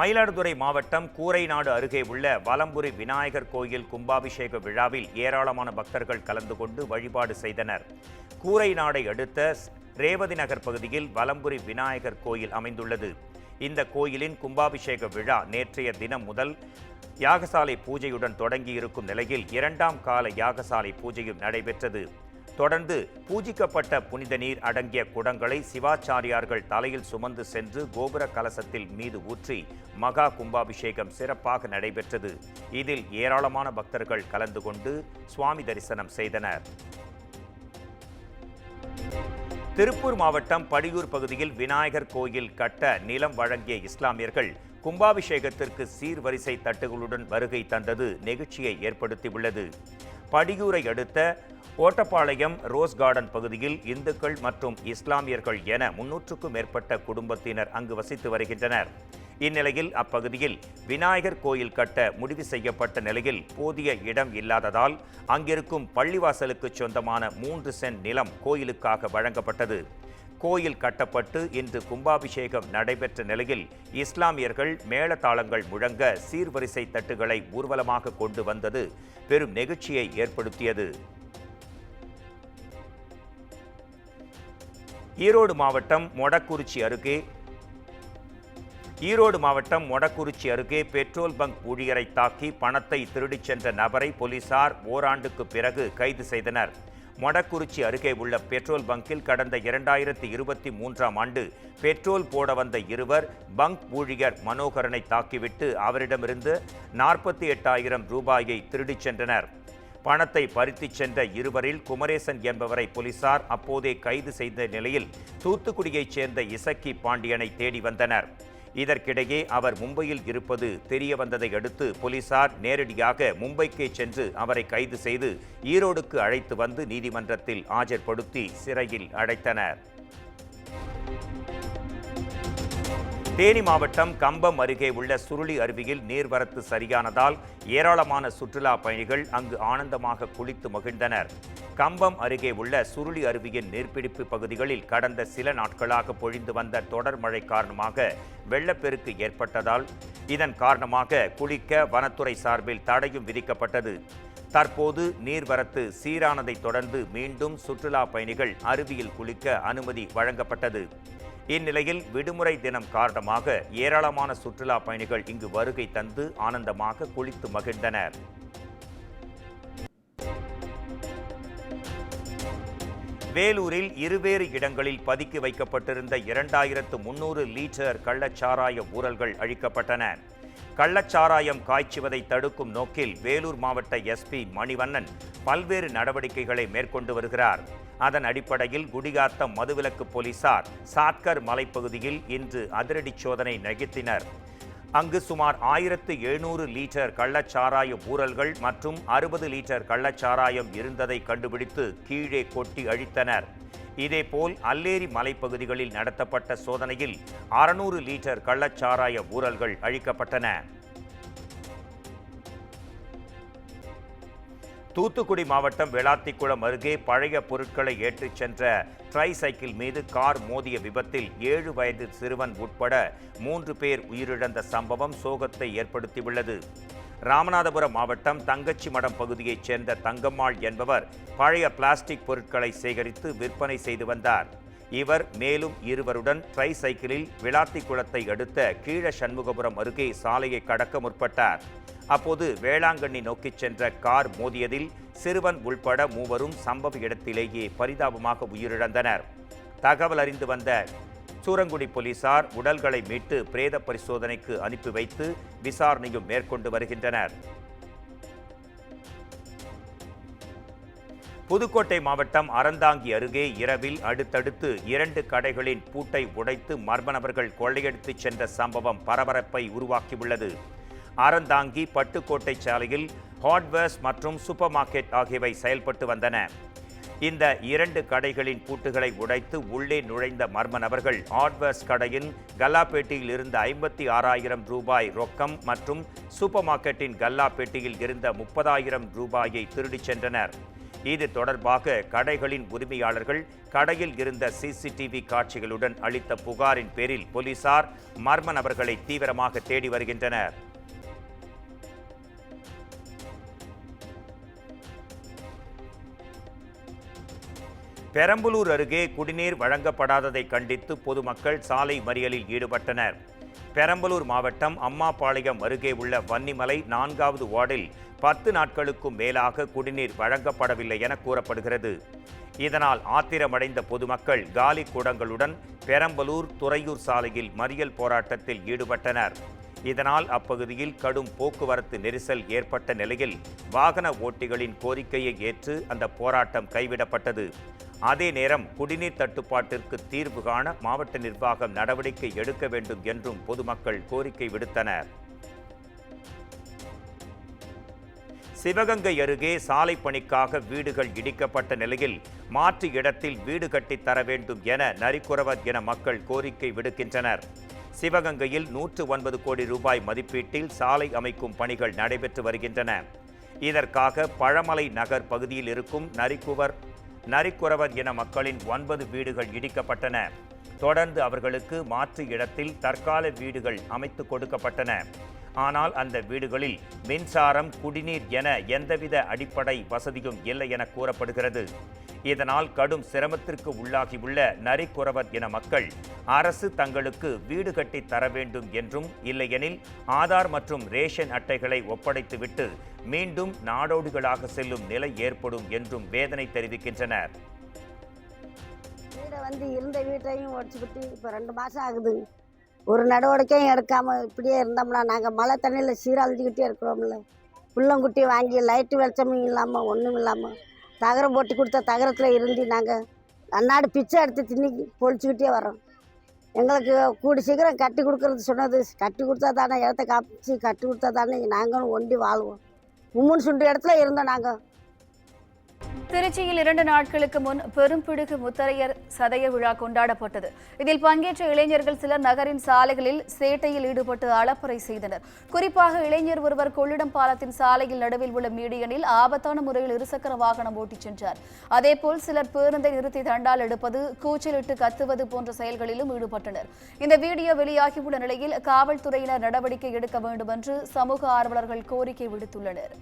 மயிலாடுதுறை மாவட்டம் கூரைநாடு அருகே உள்ள வலம்புரி விநாயகர் கோயில் கும்பாபிஷேக விழாவில் ஏராளமான பக்தர்கள் கலந்து கொண்டு வழிபாடு செய்தனர். கூரைநாடை அடுத்த ரேவதி நகர் பகுதியில் வலம்புரி விநாயகர் கோயில் அமைந்துள்ளது. இந்த கோயிலின் கும்பாபிஷேக விழா நேற்றைய தினம் முதல் யாகசாலை பூஜையுடன் தொடங்கியிருக்கும் நிலையில் 2ஆம் கால யாகசாலை பூஜையும் நடைபெற்றது. தொடர்ந்து பூஜிக்கப்பட்ட புனித நீர் அடங்கிய குடங்களை சிவாச்சாரியார்கள் தலையில் சுமந்து சென்று கோபுர கலசத்தில் மீது ஊற்றி மகா கும்பாபிஷேகம் சிறப்பாக நடைபெற்றது. இதில் ஏராளமான பக்தர்கள் கலந்து கொண்டு சுவாமி தரிசனம் செய்தனர். திருப்பூர் மாவட்டம் படியூர் பகுதியில் விநாயகர் கோயில் கட்ட நிலம் வழங்கிய இஸ்லாமியர்கள் கும்பாபிஷேகத்திற்கு சீர்வரிசை தட்டுகளுடன் வருகை தந்தது நெகிழ்ச்சியை ஏற்படுத்தியுள்ளது. படியூரை அடுத்த ஓட்டப்பாளையம் ரோஸ் கார்டன் பகுதியில் இந்துக்கள் மற்றும் இஸ்லாமியர்கள் என 300க்கும் மேற்பட்ட குடும்பத்தினர் அங்கு வசித்து வருகின்றனர். இந்நிலையில் அப்பகுதியில் விநாயகர் கோயில் கட்ட முடிவு செய்யப்பட்ட நிலையில் போதிய இடம் இல்லாததால் அங்கிருக்கும் பள்ளிவாசலுக்கு சொந்தமான 3 சென்ட் நிலம் கோயிலுக்காக வழங்கப்பட்டது. கோயில் கட்டப்பட்டு இன்று கும்பாபிஷேகம் நடைபெற்ற நிலையில் இஸ்லாமியர்கள் மேளதாளங்கள் முழங்க சீர்வரிசை தட்டுகளை ஊர்வலமாக கொண்டு வந்தது பெரும் நெகிழ்ச்சியை ஏற்படுத்தியது. ஈரோடு மாவட்டம் மொடக்குறிச்சி அருகே பெட்ரோல் பங்க் ஊழியரை தாக்கி பணத்தை திருடிச் சென்ற நபரை போலீசார் ஓராண்டுக்கு பிறகு கைது செய்தனர். மொடக்குறிச்சி அருகே உள்ள பெட்ரோல் பங்கில் கடந்த 2023ஆம் ஆண்டு பெட்ரோல் போட வந்த இருவர் பங்க் ஊழியர் மனோகரனை தாக்கிவிட்டு அவரிடமிருந்து 48,000 ரூபாயை திருடிச் சென்றனர். பணத்தை பறித்துச் சென்ற இருவரில் குமரேசன் என்பவரை போலீசார் அப்போதே கைது செய்த நிலையில் தூத்துக்குடியைச் சேர்ந்த இசக்கி பாண்டியனை தேடி வந்தனர். இதற்கிடையே அவர் மும்பையில் இருப்பது தெரிய வந்ததை அடுத்து போலீசார் நேரடியாக மும்பைக்கே சென்று அவரை கைது செய்து ஈரோடுக்கு அழைத்து வந்து நீதிமன்றத்தில் ஆஜர்படுத்தி சிறையில் அடைத்தனர். தேனி மாவட்டம் கம்பம் அருகே உள்ள சுருளி அருவியில் நீர்வரத்து சரியானதால் ஏராளமான சுற்றுலா பயணிகள் அங்கு ஆனந்தமாக குளித்து மகிழ்ந்தனர். கம்பம் அருகே உள்ள சுருளி அருவியின் நீர்பிடிப்பு பகுதிகளில் கடந்த சில நாட்களாக பொழிந்து வந்த தொடர் மழை காரணமாக வெள்ளப்பெருக்கு ஏற்பட்டதால் இதன் காரணமாக குளிக்க வனத்துறை சார்பில் தடையும் விதிக்கப்பட்டது. தற்போது நீர்வரத்து சீரானதை தொடர்ந்து மீண்டும் சுற்றுலா பயணிகள் அருவியில் குளிக்க அனுமதி வழங்கப்பட்டது. இந்நிலையில் விடுமுறை தினம் காரணமாக ஏராளமான சுற்றுலா பயணிகள் இங்கு வருகை தந்து ஆனந்தமாக குளித்து மகிழ்ந்தனர். வேலூரில் இருவேறு இடங்களில் பதுக்கி வைக்கப்பட்டிருந்த 2300 லீட்டர் கள்ளச்சாராய ஊறல்கள் அழிக்கப்பட்டன. கள்ளச்சாராயம் காய்ச்சுவதை தடுக்கும் நோக்கில் வேலூர் மாவட்ட எஸ்பி மணிவண்ணன் பல்வேறு நடவடிக்கைகளை மேற்கொண்டு வருகிறார். அதன் அடிப்படையில் குடியாத்தம் மதுவிலக்கு போலீசார் சாத்கர் மலைப்பகுதியில் இன்று அதிரடி சோதனை நிகழ்த்தினர். அங்கு சுமார் 1700 லீட்டர் கள்ளச்சாராய ஊறல்கள் மற்றும் 60 லீட்டர் கள்ளச்சாராயம் இருந்ததை கண்டுபிடித்து கீழே கொட்டி அழித்தனர். இதேபோல் அல்லேரி மலைப்பகுதிகளில் நடத்தப்பட்ட சோதனையில் 600 லீட்டர் கள்ளச்சாராய ஊறல்கள் அழிக்கப்பட்டன. தூத்துக்குடி மாவட்டம் வெளாத்திக்குளம் அருகே பழைய பொருட்களை ஏற்றிச் சென்ற ட்ரை சைக்கிள் மீது கார் மோதிய விபத்தில் 7 வயது சிறுவன் உட்பட 3 பேர் உயிரிழந்த சம்பவம் சோகத்தை ஏற்படுத்தியுள்ளது. ராமநாதபுரம் மாவட்டம் தங்கச்சிமடம் பகுதியைச் சேர்ந்த தங்கம்மாள் என்பவர் பழைய பிளாஸ்டிக் பொருட்களை சேகரித்து விற்பனை செய்து வந்தார். இவர் மேலும் இருவருடன் ட்ரை சைக்கிளில் விளாத்திக்குளத்தை அடுத்த கீழ சண்முகபுரம் அருகே சாலையை கடக்க முற்பட்டார். அப்போது வேளாங்கண்ணி நோக்கிச் சென்ற கார் மோதியதில் சிறுவன் உள்பட 3வரும் சம்பவ இடத்திலேயே பரிதாபமாக உயிரிழந்தனர். தகவல் அறிந்து வந்த சூரங்குடி போலீசார் உடல்களை மீட்டு பிரேத பரிசோதனைக்கு அனுப்பி வைத்து விசாரணையும் மேற்கொண்டு வருகின்றனர். புதுக்கோட்டை மாவட்டம் அறந்தாங்கி அருகே இரவில் அடுத்தடுத்து 2 கடைகளின் பூட்டை உடைத்து மர்ம நபர்கள் கொள்ளையடித்துச் சென்ற சம்பவம் பரபரப்பை உருவாக்கியுள்ளது. அறந்தாங்கி பட்டுக்கோட்டை சாலையில் ஹார்ட்வேர்ஸ் மற்றும் சூப்பர் மார்க்கெட் ஆகியவை செயல்பட்டு வந்தன. இந்த 2 கடைகளின் பூட்டுகளை உடைத்து உள்ளே நுழைந்த மர்ம நபர்கள் ஹார்ட்வேர்ஸ் கடையின் கல்லாப்பேட்டியில் இருந்த 56,000 ரூபாய் ரொக்கம் மற்றும் சூப்பர் மார்க்கெட்டின் கல்லாப்பேட்டியில் இருந்த 30,000 ரூபாயை திருடிச் சென்றனர். இது தொடர்பாக கடைகளின் உரிமையாளர்கள் கடையில் இருந்த சிசிடிவி காட்சிகளுடன் அளித்த புகாரின் பேரில் போலீசார் மர்ம நபர்களை தீவிரமாக தேடி வருகின்றனர். பெரம்பலூர் அருகே குடிநீர் வழங்கப்படாததை கண்டித்து பொதுமக்கள் சாலை மறியலில் ஈடுபட்டனர். பெரம்பலூர் மாவட்டம் அம்மாபாளையம் அருகே உள்ள வன்னிமலை 4வது வார்டில் 10 நாட்களுக்கும் மேலாக குடிநீர் வழங்கப்படவில்லை என கூறப்படுகிறது. இதனால் ஆத்திரமடைந்த பொதுமக்கள் காலி குடங்களுடன் பெரம்பலூர் துறையூர் சாலையில் மறியல் போராட்டத்தில் ஈடுபட்டனர். இதனால் அப்பகுதியில் கடும் போக்குவரத்து நெரிசல் ஏற்பட்ட நிலையில் வாகன ஓட்டிகளின் கோரிக்கையை ஏற்று அந்த போராட்டம் கைவிடப்பட்டது. அதே நேரம் குடிநீர் தட்டுப்பாட்டிற்கு தீர்வு காண மாவட்ட நிர்வாகம் நடவடிக்கை எடுக்க வேண்டும் என்றும் பொதுமக்கள் கோரிக்கை விடுத்தனர். சிவகங்கை அருகே சாலை பணிக்காக வீடுகள் இடிக்கப்பட்ட நிலையில் மாற்று இடத்தில் வீடு கட்டித் தர வேண்டும் என நரிக்குறவர் என மக்கள் கோரிக்கை விடுக்கின்றனர். சிவகங்கையில் 109 கோடி ரூபாய் மதிப்பீட்டில் சாலை அமைக்கும் பணிகள் நடைபெற்று வருகின்றன. இதற்காக பழமலை நகர் பகுதியில் இருக்கும் நரிக்குறவர் என மக்களின் 9 வீடுகள் இடிக்கப்பட்டன. தொடர்ந்து அவர்களுக்கு மாற்று இடத்தில் தற்கால வீடுகள் அமைத்து கொடுக்கப்பட்டன. ஆனால் அந்த வீடுகளில் மின்சாரம், குடிநீர் என எந்தவித அடிப்படை வசதியும் இல்லை என கூறப்படுகிறது. இதனால் கடும் சிரமத்திற்கு உள்ளாகியுள்ள நரிக்குறவர் என மக்கள் அரசு தங்களுக்கு வீடு கட்டி தர வேண்டும் என்றும், இல்லையெனில் ஆதார் மற்றும் ரேஷன் அட்டைகளை ஒப்படைத்துவிட்டு மீண்டும் நாடோடிகளாக செல்லும் நிலை ஏற்படும் என்றும் வேதனை தெரிவிக்கின்றனர். இருந்த வீட்டையும் உடச்சுக்கிட்டு இப்போ 2 மாதம் ஆகுது. ஒரு நடவடிக்கையும் எடுக்காமல் இப்படியே இருந்தோம்னா நாங்கள் மழை தண்ணியில் சீரழிஞ்சிக்கிட்டே இருக்கிறோம்ல. புள்ளங்குட்டி வாங்கி லைட்டு வெளிச்சமும் இல்லாமல் ஒன்றும் இல்லாமல் தகரம் போட்டு கொடுத்த தகரத்தில் இருந்து நாங்கள் அன்னாடு பிச்சை எடுத்து தின்னி பொழிச்சுக்கிட்டே வரோம். எங்களுக்கு கூடி சீக்கிரம் கட்டி கொடுக்குறது சொன்னது, கட்டி கொடுத்தா தானே இடத்த காப்பிச்சு கட்டி கொடுத்தா தானே நாங்களும் ஒண்டி வாழ்வோம். மும்முன் சுண்டு இடத்துல இருந்தோம் நாங்கள். திருச்சியில் 2 நாட்களுக்கு முன் பெரும்பிடுகு முத்தரையர் சதய விழா கொண்டாடப்பட்டது. இதில் பங்கேற்ற இளைஞர்கள் சிலர் நகரின் சாலைகளில் சேட்டையில் ஈடுபட்டு அளப்பறை செய்தனர். குறிப்பாக இளைஞர் ஒருவர் கொள்ளிடம் பாலத்தின் சாலையில் நடுவில் உள்ள மீடியனில் ஆபத்தான முறையில் இருசக்கர வாகனம் ஓட்டிச் சென்றார். அதேபோல் சிலர் பேருந்தை நிறுத்தி தண்டால் எடுப்பது, கூச்சலிட்டு கத்துவது போன்ற செயல்களிலும் ஈடுபட்டனர். இந்த வீடியோ வெளியாகியுள்ள நிலையில் காவல்துறையினர் நடவடிக்கை எடுக்க வேண்டும் என்று சமூக ஆர்வலர்கள் கோரிக்கை விடுத்துள்ளனர்.